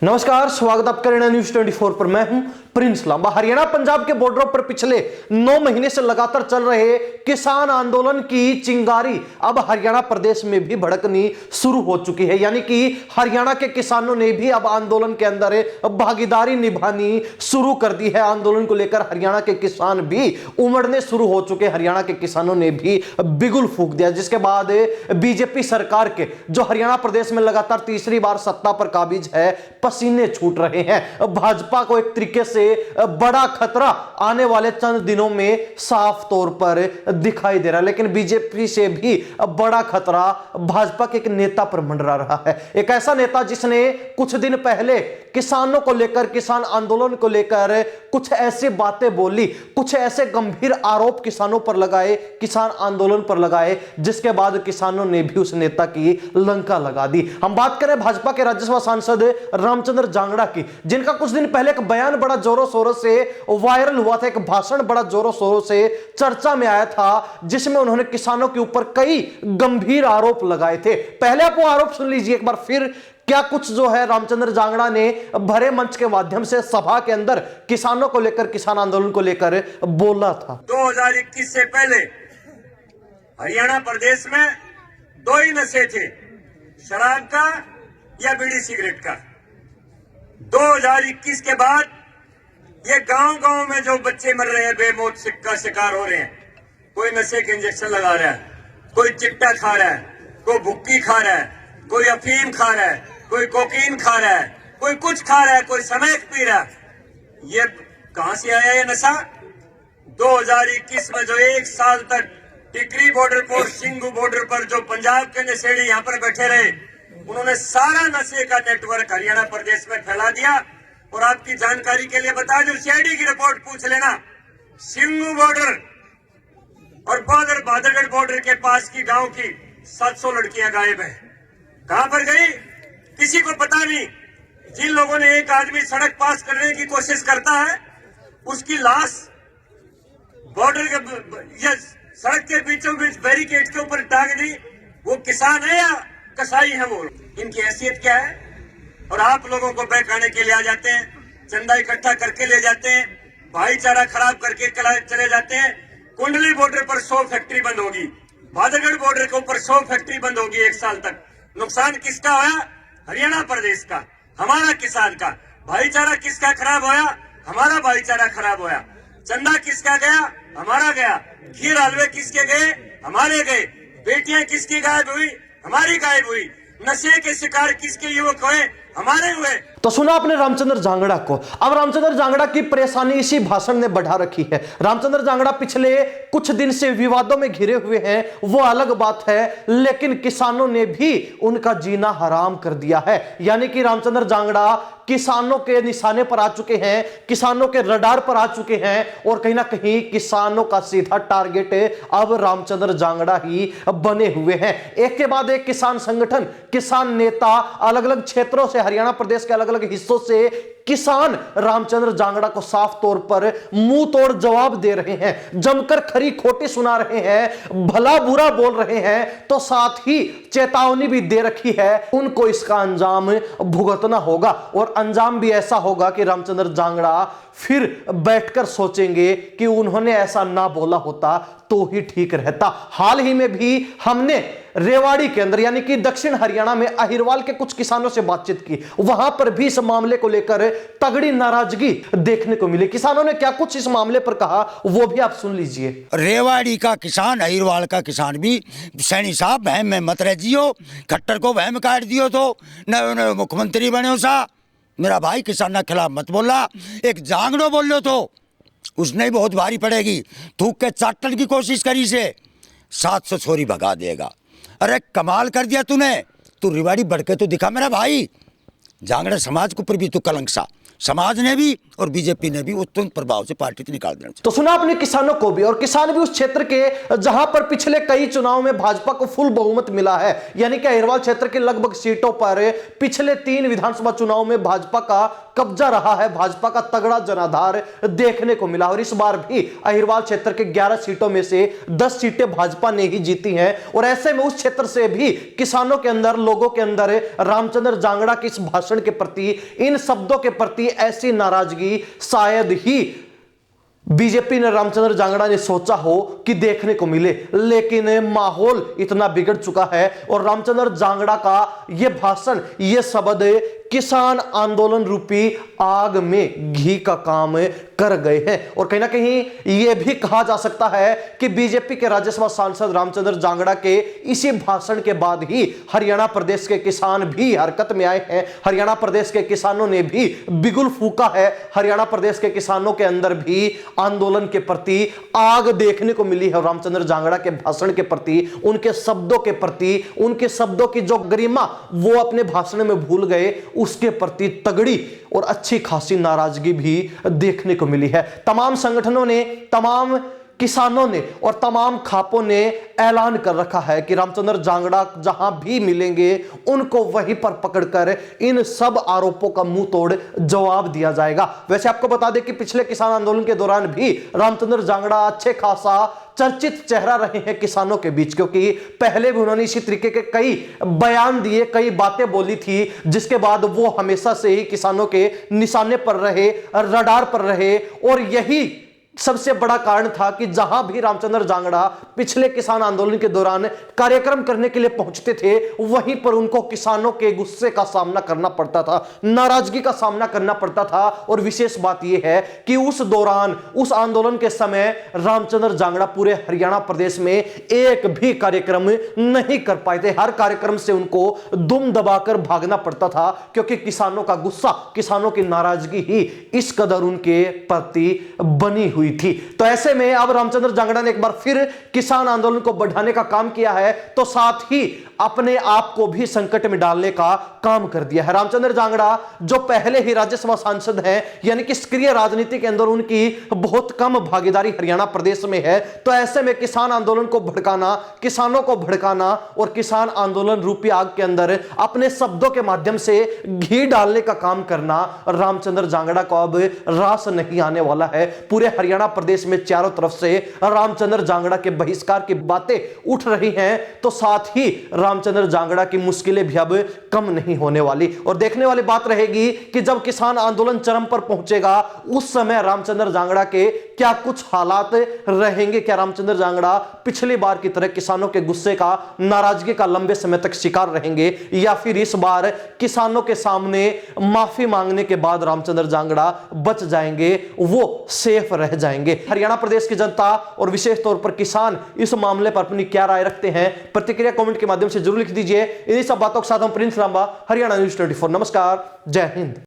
नमस्कार, स्वागत आपका हरियाणा न्यूज 24 पर। मैं हूं प्रिंस लांबा। हरियाणा पंजाब के बॉर्डरों पर पिछले 9 महीने से लगातार चल रहे किसान आंदोलन की चिंगारी अब हरियाणा प्रदेश में भी भड़कनी शुरू हो चुकी है। यानी कि हरियाणा के किसानों ने भी अब आंदोलन के अंदर भागीदारी निभानी शुरू कर दी है। आंदोलन को लेकर हरियाणा के किसान भी उमड़ने शुरू हो चुके। हरियाणा के किसानों ने भी बिगुल फूंक दिया, जिसके बाद बीजेपी सरकार के जो हरियाणा प्रदेश में लगातार तीसरी बार सत्ता पर काबिज है, पसीने छूट रहे हैं। भाजपा को एक तरीके से बड़ा खतरा आने वाले चंद दिनों में साफ तौर पर दिखाई दे रहा है। लेकिन बीजेपी से भी बड़ा खतरा भाजपा के एक नेता पर मंडरा रहा है। एक ऐसा नेता जिसने कुछ दिन पहले किसानों को लेकर, किसान आंदोलन को लेकर कुछ ऐसी बातें बोली, कुछ ऐसे गंभीर आरोप किसानों पर लगाए, किसान आंदोलन पर लगाए, जिसके बाद किसानों ने भी उस नेता की लंका लगा दी। हम बात करें भाजपा के राज्यसभा सांसद रामचंद्र जांगड़ा की, जिनका कुछ दिन पहले एक बयान बड़ा जोरों शोरों से वायरल हुआ था, एक भाषण बड़ा जोरों शोरों से चर्चा में आया था, जिसमें उन्होंने किसानों के ऊपर कई गंभीर आरोप लगाए थे। पहले आप वो आरोप सुन लीजिए एक बार, फिर क्या कुछ जो है रामचंद्र जांगड़ा ने भरे मंच के माध्यम से सभा के अंदर किसानों को लेकर, किसान आंदोलन को लेकर बोला था। 2021 से पहले हरियाणा प्रदेश में दो ही नशे थे, शराब का या बीड़ी सिगरेट का। 2021 के बाद ये गांव-गांव में जो बच्चे मर रहे हैं, बेमौत का शिकार हो रहे हैं, कोई नशे के इंजेक्शन लगा रहा है, कोई चिट्टा खा रहा है, कोई भुक्की खा रहा है, कोई अफीम खा रहा है, कोई कोकीन खा रहा है, कोई कुछ खा रहा है, कोई समेत पी रहा है। ये कहां से आया ये नशा? 2021 में जो एक साल तक टिकरी बॉर्डर पर, सिंगू बॉर्डर पर जो पंजाब के नशेड़ी यहाँ पर बैठे रहे, उन्होंने सारा नशे का नेटवर्क हरियाणा प्रदेश में फैला दिया। और आपकी जानकारी के लिए बता दूं, सीआईडी की रिपोर्ट पूछ लेना, सिंगू बॉर्डर और भादरगढ़ बॉर्डर के पास की गांव की 700 लड़कियां गायब है। कहां पर गई किसी को पता नहीं। जिन लोगों ने एक आदमी सड़क पास करने की कोशिश करता है, उसकी लाश बॉर्डर के सड़क के बीचों बीच बैरिकेड के ऊपर टांग दी। वो किसान है या कसाई है? वो इनकी हैसियत क्या है? और आप लोगों को बहकाने के लिए आ जाते हैं, चंदा इकट्ठा करके ले जाते हैं, भाईचारा खराब करके चले जाते हैं। कुंडली बॉर्डर पर 100 फैक्ट्री बंद होगी, भादरगढ़ बॉर्डर के ऊपर 100 फैक्ट्री बंद होगी एक साल तक। नुकसान किसका होया? हरियाणा प्रदेश का, हमारा किसान का। भाईचारा किसका खराब होया? हमारा भाईचारा खराब होया। चंदा किसका गया? हमारा गया। खीर हलवे किसके गए? हमारे गए। बेटियां किसकी गायब हुई? हमारी गायब हुई। नशे के शिकार किसके युवक हुए? हमारे हुए। तो सुना आपने रामचंद्र जांगड़ा को। अब रामचंद्र जांगड़ा की परेशानी इसी भाषण ने बढ़ा रखी है। रामचंद्र जांगड़ा पिछले कुछ दिन से विवादों में घिरे हुए हैं, वो अलग बात है, लेकिन किसानों ने भी उनका जीना हराम कर दिया है। यानी कि रामचंद्र जांगड़ा किसानों के निशाने पर आ चुके हैं, किसानों के रडार पर आ चुके हैं, और कहीं ना कहीं किसानों का सीधा टारगेट अब रामचंद्र जांगड़ा ही बने हुए हैं। एक के बाद एक किसान संगठन, किसान नेता, अलग अलग क्षेत्रों से, हरियाणा प्रदेश के अलग अलग हिस्सों से किसान रामचंद्र जांगड़ा को साफ तौर पर मुंह तोड़ जवाब दे रहे हैं, जमकर खरी खोटी सुना रहे हैं, भला बुरा बोल रहे हैं, तो साथ ही चेतावनी भी दे रखी है, उनको इसका अंजाम भुगतना होगा। और अंजाम भी ऐसा होगा कि रामचंद्र जांगड़ा फिर बैठकर सोचेंगे कि उन्होंने ऐसा ना बोला होता तो ही ठीक रहता। हाल ही में भी हमने रेवाड़ी के अंदर, यानी कि दक्षिण हरियाणा में अहिरवाल के कुछ किसानों से बातचीत की। वहां पर भी इस मामले को लेकर तगड़ी नाराजगी देखने को मिली। किसानों ने क्या कुछ इस मामले पर कहा, वो भी आप सुन लीजिए। रेवाड़ी का किसान, अहिरवाल का किसान भी, सैनी साहब वहम में मत रह जियो, खट्टर को वहम काट दियो तो न मुख्यमंत्री बने सा। मेरा भाई किसान के खिलाफ मत बोला। एक जांगड़ो बोल लो तो उसने ही बहुत भारी पड़ेगी। थूक के चाटने की कोशिश करी से 700 छोरी भगा देगा। अरे कमाल कर दिया तूने, तू रिवाड़ी बढ़ के तो दिखा मेरा भाई। जांगड़ा समाज के ऊपर भी तू कलंक सा, समाज ने भी और बीजेपी ने भी वो तुरंत प्रभाव से पार्टी से निकाल देना। तो सुना आपने किसानों को भी, और किसान भी उस क्षेत्र के जहां पर पिछले कई चुनाव में भाजपा को फुल बहुमत मिला है, यानी कि अहिरवाल क्षेत्र के लगभग सीटों पर पिछले 3 विधानसभा चुनाव में भाजपा का कब्जा रहा है, भाजपा का तगड़ा जनाधार देखने को मिला। और इस बार भी अहिरवाल क्षेत्र के 11 सीटों में से 10 सीटें भाजपा ने ही जीती हैं। और ऐसे में उस क्षेत्र से भी किसानों के अंदर, लोगों के अंदर रामचंद्र जांगड़ा की इस भाषण भाषण के प्रति, इन शब्दों के प्रति ऐसी नाराजगी शायद ही बीजेपी ने रामचंद्र जांगड़ा ने सोचा हो कि देखने को मिले, लेकिन माहौल इतना बिगड़ चुका है और रामचंद्र जांगड़ा का यह भाषण, यह शब्द किसान आंदोलन रूपी आग में घी का काम कर गए हैं। और कहीं ना कहीं यह भी कहा जा सकता है कि बीजेपी के राज्यसभा सांसद रामचंद्र जांगड़ा के इसी भाषण के बाद ही हरियाणा प्रदेश के किसान भी हरकत में आए हैं। हरियाणा प्रदेश के किसानों ने भी बिगुल फूंका है। हरियाणा प्रदेश के किसानों के अंदर भी आंदोलन के प्रति आग देखने को मिली है। रामचंद्र जांगड़ा के भाषण के प्रति, उनके शब्दों के प्रति, उनके शब्दों की जो गरिमा वो अपने भाषण में भूल गए, उसके प्रति तगड़ी और अच्छी खासी नाराजगी भी देखने को मिली है। तमाम संगठनों ने, तमाम किसानों ने और तमाम खापों ने ऐलान कर रखा है कि रामचंद्र जांगड़ा जहां भी मिलेंगे उनको वहीं पर पकड़कर इन सब आरोपों का मुंह तोड़ जवाब दिया जाएगा। वैसे आपको बता दें कि पिछले किसान आंदोलन के दौरान भी रामचंद्र जांगड़ा अच्छे खासा चर्चित चेहरा रहे हैं किसानों के बीच, क्योंकि पहले भी उन्होंने इसी तरीके के कई बयान दिए, कई बातें बोली थी, जिसके बाद वो हमेशा से ही किसानों के निशाने पर रहे, रडार पर रहे। और यही सबसे बड़ा कारण था कि जहां भी रामचंद्र जांगड़ा पिछले किसान आंदोलन के दौरान कार्यक्रम करने के लिए पहुंचते थे, वहीं पर उनको किसानों के गुस्से का सामना करना पड़ता था, नाराजगी का सामना करना पड़ता था। और विशेष बात यह है कि उस दौरान, उस आंदोलन के समय रामचंद्र जांगड़ा पूरे हरियाणा प्रदेश में एक भी कार्यक्रम नहीं कर पाए थे। हर कार्यक्रम से उनको दुम दबाकर भागना पड़ता था, क्योंकि किसानों का गुस्सा, किसानों की नाराजगी ही इस कदर उनके प्रति बनी हुई थी। तो ऐसे में अब रामचंद्र जांगड़ा ने एक बार फिर किसान आंदोलन को बढ़ाने का काम किया है, तो साथ ही अपने आप को भी संकट में डालने का काम कर दिया है। रामचंद्र जांगड़ा जो पहले ही राज्यसभा सांसद हैं, यानी कि सक्रिय राजनीति के अंदर उनकी बहुत कम भागीदारी हरियाणा प्रदेश में है, तो ऐसे में किसान आंदोलन को भड़काना, किसानों को भड़काना और किसान आंदोलन रूपी आग के अंदर अपने शब्दों के माध्यम से घी डालने का काम करना रामचंद्र जांगड़ा को अब रास नहीं आने वाला है। पूरे हरियाणा प्रदेश में चारों तरफ से रामचंद्र जांगड़ा के बहिष्कार की बातें उठ रही हैं, तो साथ ही रामचंद्र जांगड़ा की मुश्किलें भी अब कम नहीं होने वाली। और देखने वाली बात रहेगी कि जब किसान आंदोलन चरम पर पहुंचेगा, उस समय रामचंद्र जांगड़ा के क्या कुछ हालात रहेंगे। क्या रामचंद्र जांगड़ा पिछली बार की तरह किसानों के गुस्से का, नाराजगी का लंबे समय तक शिकार रहेंगे, या फिर इस बार किसानों के सामने माफी मांगने के बाद रामचंद्र जांगड़ा बच जाएंगे, वो सेफ रह जाएंगे। हरियाणा प्रदेश की जनता और विशेष तौर पर किसान इस मामले पर अपनी क्या राय रखते हैं, प्रतिक्रिया कमेंट के माध्यम से जरूर लिख दीजिए। इन्हीं सब बातों के साथ हम प्रिंस लांबा, हरियाणा न्यूज़ 24। नमस्कार, जय हिंद।